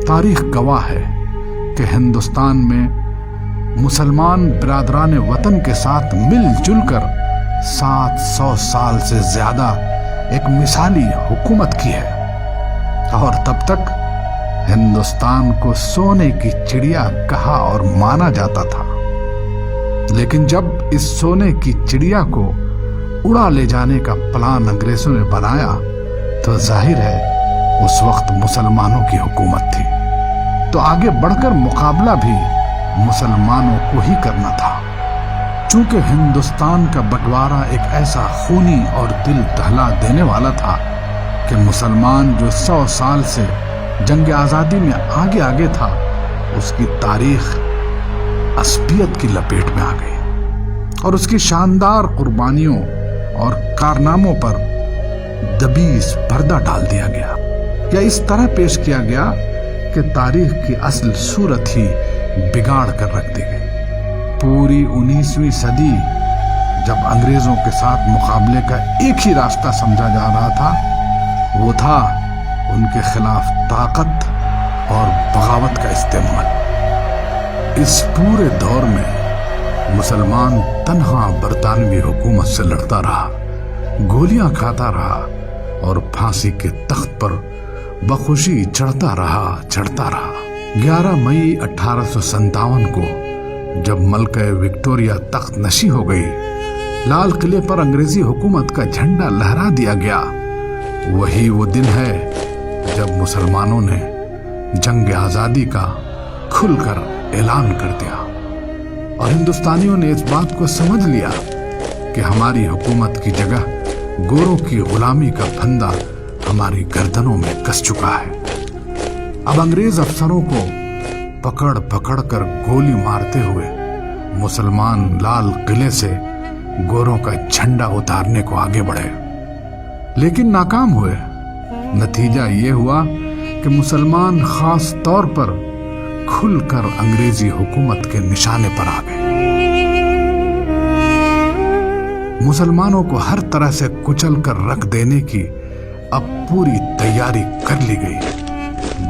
تاریخ گواہ ہے کہ ہندوستان میں مسلمان برادران وطن کے ساتھ مل جل کر 700 سال سے زیادہ ایک مثالی حکومت کی ہے، اور تب تک ہندوستان کو سونے کی چڑیا کہا اور مانا جاتا تھا۔ لیکن جب اس سونے کی چڑیا کو اڑا لے جانے کا پلان انگریزوں نے بنایا تو ظاہر ہے اس وقت مسلمانوں کی حکومت تھی، تو آگے بڑھ کر مقابلہ بھی مسلمانوں کو ہی کرنا تھا۔ چونکہ ہندوستان کا بٹوارا ایک ایسا خونی اور دل دہلا دینے والا تھا کہ مسلمان جو 100 سال سے جنگ آزادی میں آگے آگے تھا، اس کی تاریخ عصبیت کی لپیٹ میں آ گئی اور اس کی شاندار قربانیوں اور کارناموں پر دبیس پردہ ڈال دیا گیا، یا اس طرح پیش کیا گیا کہ تاریخ کی اصل صورت ہی بگاڑ کر رکھ دی گئی۔ پوری 19ویں صدی جب انگریزوں کے ساتھ مقابلے کا ایک ہی راستہ سمجھا جا رہا تھا، وہ تھا ان کے خلاف طاقت اور بغاوت کا استعمال۔ اس پورے دور میں مسلمان تنہا برطانوی حکومت سے لڑتا رہا، گولیاں کھاتا رہا اور پھانسی کے تخت پر بخوشی چڑھتا رہا 11 مئی 1857 کو جب ملکہ وکٹوریہ تخت نشی ہو گئی، لال قلعے پر انگریزی حکومت کا جھنڈا لہرا دیا گیا۔ وہی وہ دن ہے جب مسلمانوں نے جنگ آزادی کا کھل کر اعلان کر دیا، اور ہندوستانیوں نے اس بات کو سمجھ لیا کہ ہماری حکومت کی جگہ گوروں کی غلامی کا پھندا ہماری گردنوں میں کس چکا ہے۔ اب انگریز افسروں کو پکڑ پکڑ کر گولی مارتے ہوئے مسلمان لال قلعے سے گوروں کا جھنڈا اتارنے کو آگے بڑھے، لیکن ناکام ہوئے۔ نتیجہ یہ ہوا کہ مسلمان خاص طور پر کھل کر انگریزی حکومت کے نشانے پر آ گئے۔ مسلمانوں کو ہر طرح سے کچل کر رکھ دینے کی اب پوری تیاری کر لی گئی۔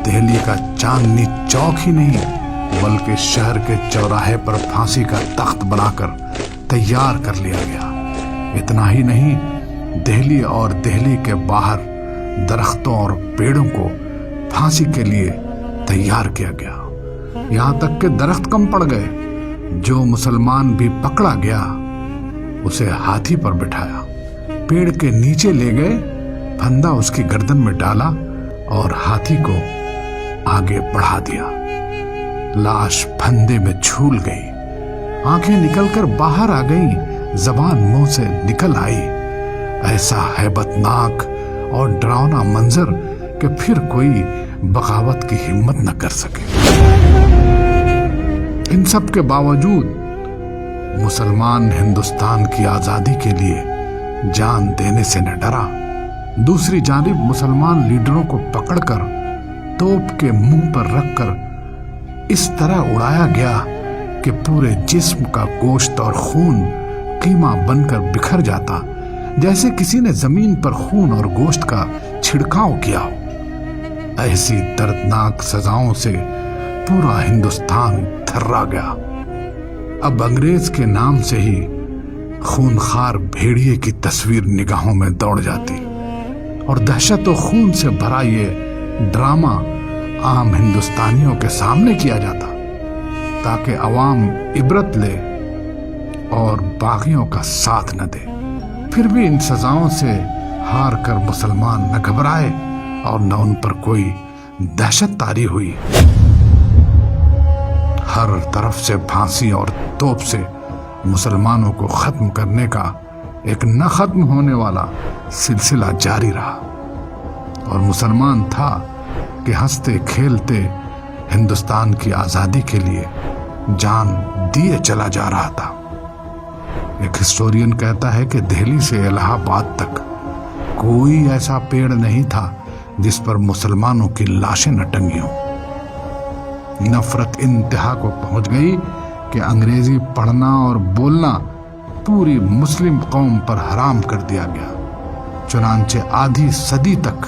دہلی کا چاندنی چوک ہی نہیں بلکہ شہر کے چوراہے پر پھانسی کا تخت بنا کر تیار کر لیا گیا۔ اتنا ہی نہیں، دہلی اور دہلی کے باہر درختوں اور پیڑوں کو پھانسی کے لیے تیار کیا گیا، یہاں تک کہ درخت کم پڑ گئے۔ جو مسلمان بھی پکڑا گیا اسے ہاتھی پر بٹھایا، پیڑ کے نیچے لے گئے، پھندا اس کی گردن میں ڈالا اور ہاتھی کو آگے بڑھا دیا۔ لاش پھندے میں جھول گئی، آنکھیں نکل کر باہر آ گئیں، زبان منہ سے نکل آئی۔ ایسا ہیبت ناک اور ڈراؤنا منظر کہ پھر کوئی بغاوت کی ہمت نہ کر سکے۔ ان سب کے باوجود مسلمان ہندوستان کی آزادی کے لیے جان دینے سے نہ ڈرا۔ دوسری جانب مسلمان لیڈروں کو پکڑ کر توپ کے منہ پر رکھ کر اس طرح اڑایا گیا کہ پورے جسم کا گوشت اور خون قیمہ بن کر بکھر جاتا، جیسے کسی نے زمین پر خون اور گوشت کا چھڑکاؤ کیا ہو۔ ایسی دردناک سزاؤں سے پورا ہندوستان تھرا گیا۔ اب انگریز کے نام سے ہی خونخوار بھیڑیے کی تصویر نگاہوں میں دوڑ جاتی، اور دہشت و خون سے بھرا یہ ڈرامہ عام ہندوستانیوں کے سامنے کیا جاتا تاکہ عوام عبرت لے اور باغیوں کا ساتھ نہ دے۔ پھر بھی ان سزاؤں سے ہار کر مسلمان نہ گھبرائے اور نہ ان پر کوئی دہشت طاری ہوئی۔ ہر طرف سے پھانسی اور توپ سے مسلمانوں کو ختم کرنے کا ایک نہ ختم ہونے والا سلسلہ جاری رہا، اور مسلمان تھا کہ ہنستے کھیلتے ہندوستان کی آزادی کے لیے جان دیے چلا جا رہا تھا۔ ایک ہسٹورین کہتا ہے کہ دہلی سے الہ آباد تک کوئی ایسا پیڑ نہیں تھا جس پر مسلمانوں کی لاشیں نہ ٹنگی ہوں۔ نفرت انتہا کو پہنچ گئی کہ انگریزی پڑھنا اور بولنا پوری مسلم قوم پر حرام کر دیا گیا۔ چنانچہ آدھی صدی تک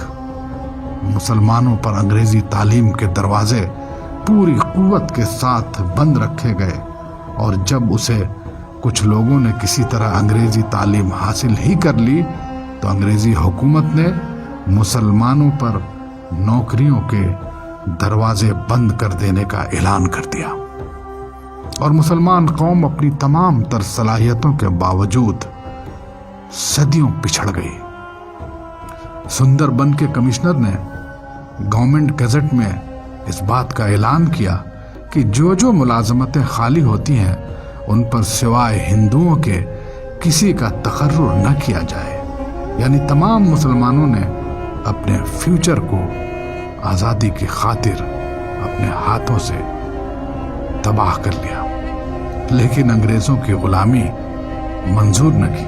مسلمانوں پر انگریزی تعلیم کے دروازے پوری قوت کے ساتھ بند رکھے گئے، اور جب اسے کچھ لوگوں نے کسی طرح انگریزی تعلیم حاصل ہی کر لی تو انگریزی حکومت نے مسلمانوں پر نوکریوں کے دروازے بند کر دینے کا اعلان کر دیا، اور مسلمان قوم اپنی تمام تر صلاحیتوں کے باوجود صدیوں پچھڑ گئی۔ سندر بن کے کمشنر نے گورنمنٹ گزٹ میں اس بات کا اعلان کیا کہ جو ملازمتیں خالی ہوتی ہیں ان پر سوائے ہندوؤں کے کسی کا تقرر نہ کیا جائے، یعنی تمام مسلمانوں نے اپنے فیوچر کو آزادی کی خاطر اپنے ہاتھوں سے تباہ کر لیا، لیکن انگریزوں کی غلامی منظور نہ کی۔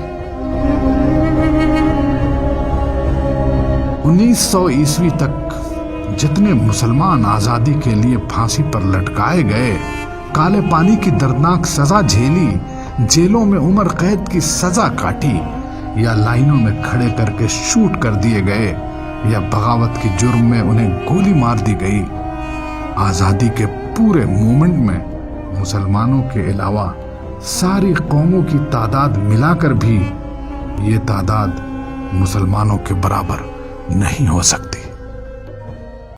1900 عیسوی تک جتنے مسلمان آزادی کے لیے پھانسی پر لٹکائے گئے، کالے پانی کی دردناک سزا جھیلی، جیلوں میں عمر قید کی سزا کاٹی، یا لائنوں میں کھڑے کر کے شوٹ کر دیے گئے، یا بغاوت کی جرم میں انہیں گولی مار دی گئی، آزادی کے پورے موومنٹ میں مسلمانوں کے علاوہ ساری قوموں کی تعداد ملا کر بھی یہ تعداد مسلمانوں کے برابر نہیں ہو سکتی۔